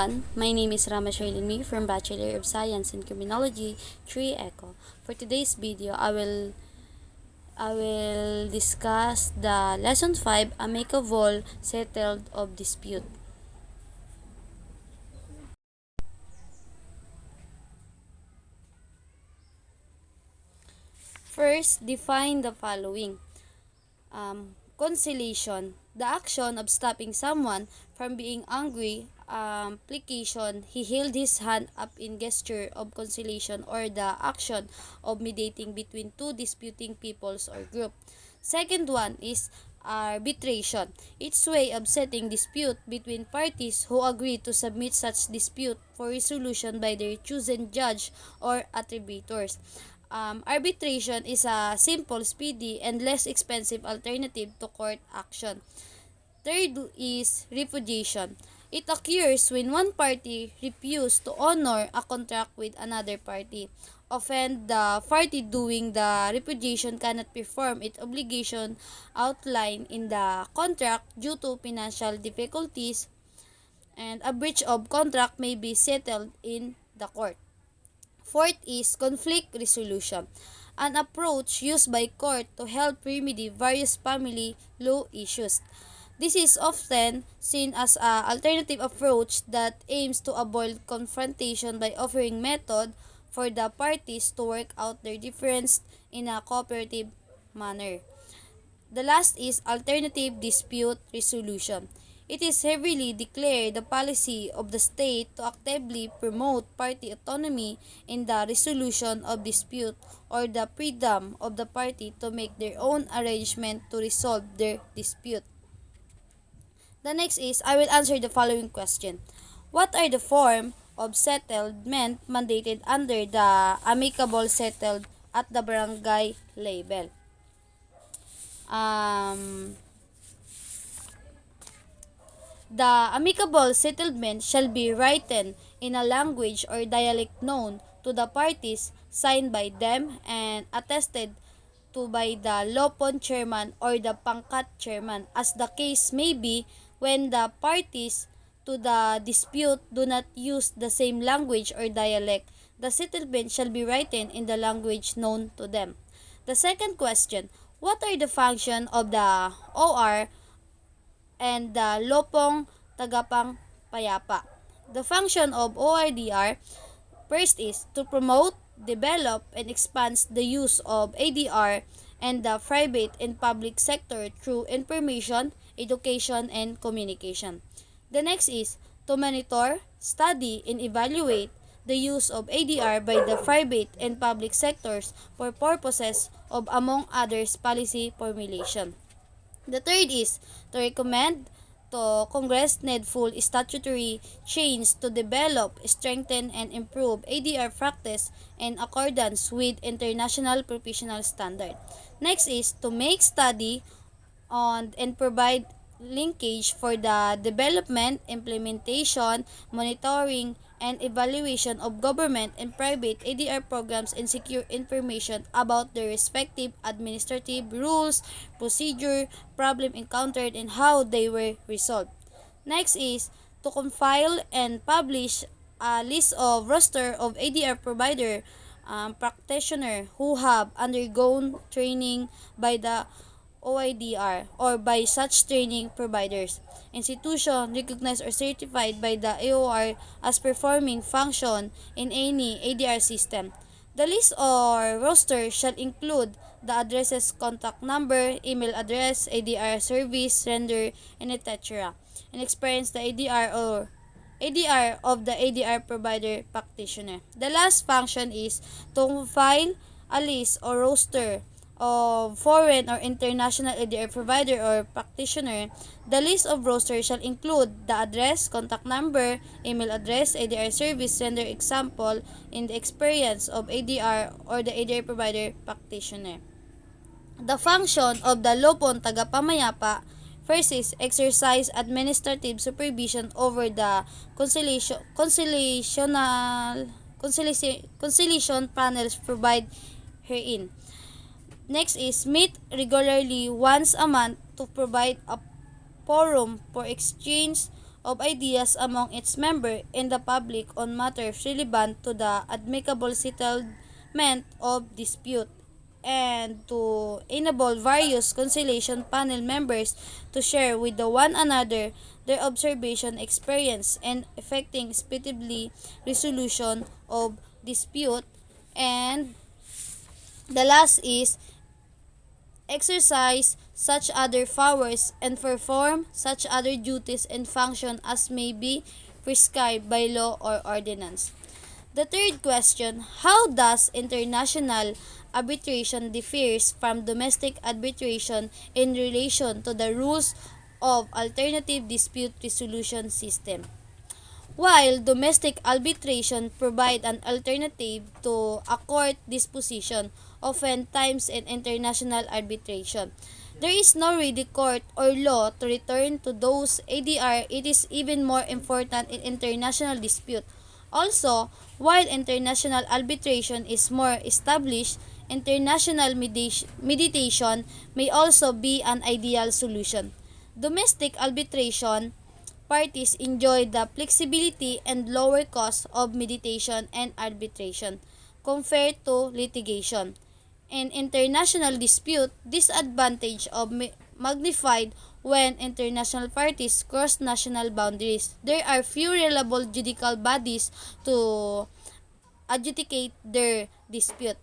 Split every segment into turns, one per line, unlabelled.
everyone. My name is Rama Shailin Mi from Bachelor of Science in Criminology, 3 Eco. For today's video, I will discuss the Lesson 5, Amicable Settled of Dispute. First, define the following. Conciliation, the action of stopping someone from being angry. Application, he held his hand up in gesture of conciliation, or the action of mediating between two disputing peoples or group. Second one is arbitration. Its way of settling dispute between parties who agree to submit such dispute for resolution by their chosen judge or arbitrators. Arbitration is a simple, speedy, and less expensive alternative to court action. Third is repudiation. It occurs when one party refuses to honor a contract with another party. Often, the party doing the repudiation cannot perform its obligation outlined in the contract due to financial difficulties, and a breach of contract may be settled in the court. Fourth is conflict resolution, an approach used by court to help remedy various family law issues. This is often seen as an alternative approach that aims to avoid confrontation by offering method for the parties to work out their difference in a cooperative manner. The last is alternative dispute resolution. It is heavily declared the policy of the state to actively promote party autonomy in the resolution of dispute, or the freedom of the party to make their own arrangement to resolve their dispute. The next is, I will answer the following question. What are the form of settlement mandated under the amicable settled at the barangay level? The amicable settlement shall be written in a language or dialect known to the parties, signed by them, and attested to by the lopon chairman or the pangkat chairman, as the case may be. When the parties to the dispute do not use the same language or dialect, the settlement shall be written in the language known to them. The second question, what are the function of the OR and the lopong tagapang payapa? The function of ORDR, first is to promote, develop, and expand the use of ADR and the private and public sector through information, education, and communication. The next is to monitor, study, and evaluate the use of ADR by the private and public sectors for purposes of, among others, policy formulation. The third is to recommend to Congress needful statutory change to develop, strengthen, and improve ADR practice in accordance with international professional standard. Next is to make study on and provide linkage for the development, implementation, monitoring, and evaluation of government and private ADR programs, and secure information about their respective administrative rules, procedure, problem encountered, and how they were resolved. Next is to compile and publish a list of roster of ADR provider practitioner who have undergone training by the OIDR or by such training providers. Institution recognized or certified by the AOR as performing function in any ADR system. The list or roster shall include the addresses, contact number, email address, ADR service render, and etc. And experience the ADR of the ADR provider practitioner. The last function is to file a list or roster of foreign or international ADR provider or practitioner. The list of roster shall include the address, contact number, email address, ADR service render example in the experience of ADR or the ADR provider practitioner. The function of the lopon tagapamayapa, first is exercise administrative supervision over the conciliation panels provide herein. Next is meet regularly once a month to provide a forum for exchange of ideas among its members and the public on matters relevant to the amicable settlement of dispute, and to enable various conciliation panel members to share with the one another their observation, experience, and effecting speedily resolution of dispute. And the last is exercise such other powers and perform such other duties and function as may be prescribed by law or ordinance. The third question, how does international arbitration differs from domestic arbitration in relation to the rules of alternative dispute resolution system? While domestic arbitration provide an alternative to a court disposition, oftentimes in international arbitration, there is no ready court or law to return to those ADR. It is even more important in international dispute. Also, while international arbitration is more established, international mediation may also be an ideal solution. Domestic arbitration parties enjoy the flexibility and lower cost of mediation and arbitration compared to litigation. In international dispute, this advantage of magnified when international parties cross national boundaries. There are few reliable judicial bodies to adjudicate their dispute.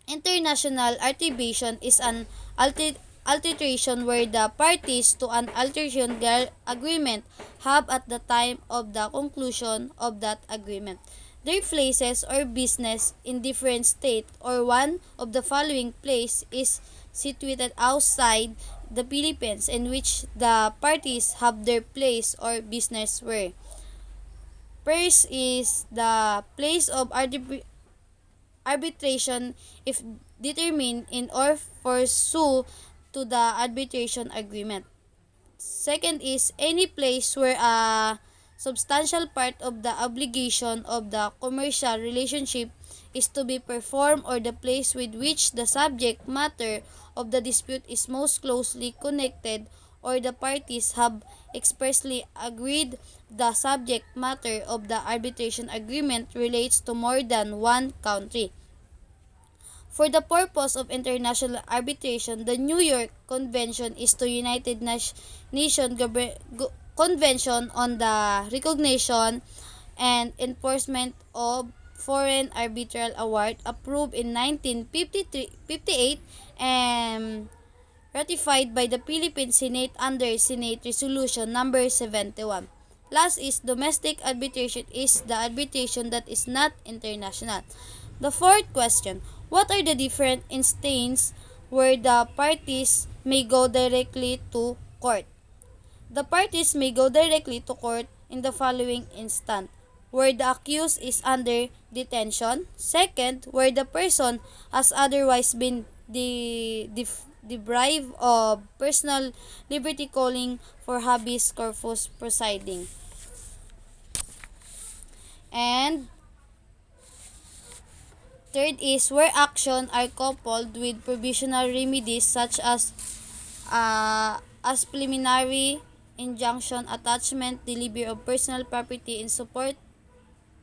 International arbitration is an arbitration where the parties to an arbitration agreement have at the time of the conclusion of that agreement their places or business in different state, or one of the following place is situated outside the Philippines in which the parties have their place or business where. First is the place of arbitration if determined in or pursue to the arbitration agreement. Second is any place where a substantial part of the obligation of the commercial relationship is to be performed, or the place with which the subject matter of the dispute is most closely connected, or the parties have expressly agreed the subject matter of the arbitration agreement relates to more than one country. For the purpose of international arbitration, the New York Convention is the United Nations Convention on the Recognition and Enforcement of Foreign Arbitral Award, approved in 1958 and ratified by the Philippine Senate under Senate Resolution number 71. Last is domestic arbitration is the arbitration that is not international. The fourth question, what are the different instances where the parties may go directly to court? The parties may go directly to court in the following instant: where the accused is under detention; second, where the person has otherwise been deprived of personal liberty, calling for habeas corpus proceeding; and third is where action are coupled with provisional remedies such as preliminary injunction, attachment, delivery of personal property in support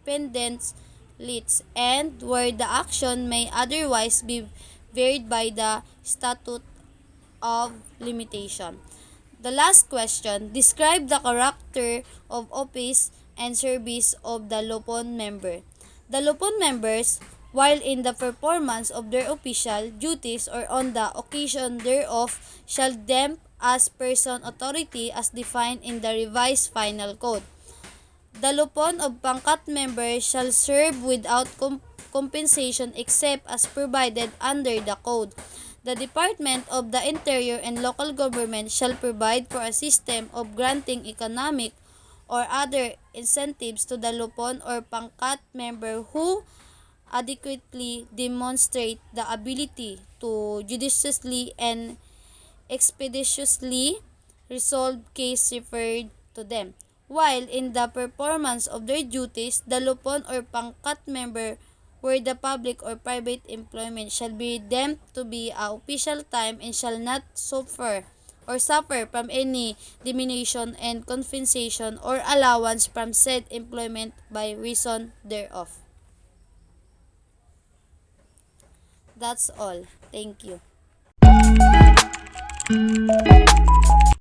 pendants lists, and where the action may otherwise be varied by the statute of limitation. The last question, describe the character of office and service of the Lupon member. The Lupon members, while in the performance of their official duties or on the occasion thereof, shall them as person authority as defined in the revised final code. The lupon of pangkat members shall serve without compensation except as provided under the code. The Department of the Interior and Local Government shall provide for a system of granting economic or other incentives to the lupon or pangkat member who adequately demonstrate the ability to judiciously and expeditiously resolve case referred to them. While in the performance of their duties, the lupon or pangkat member where the public or private employment shall be deemed to be a official time and shall not suffer or suffer from any diminution and compensation or allowance from said employment by reason thereof. That's all. Thank you.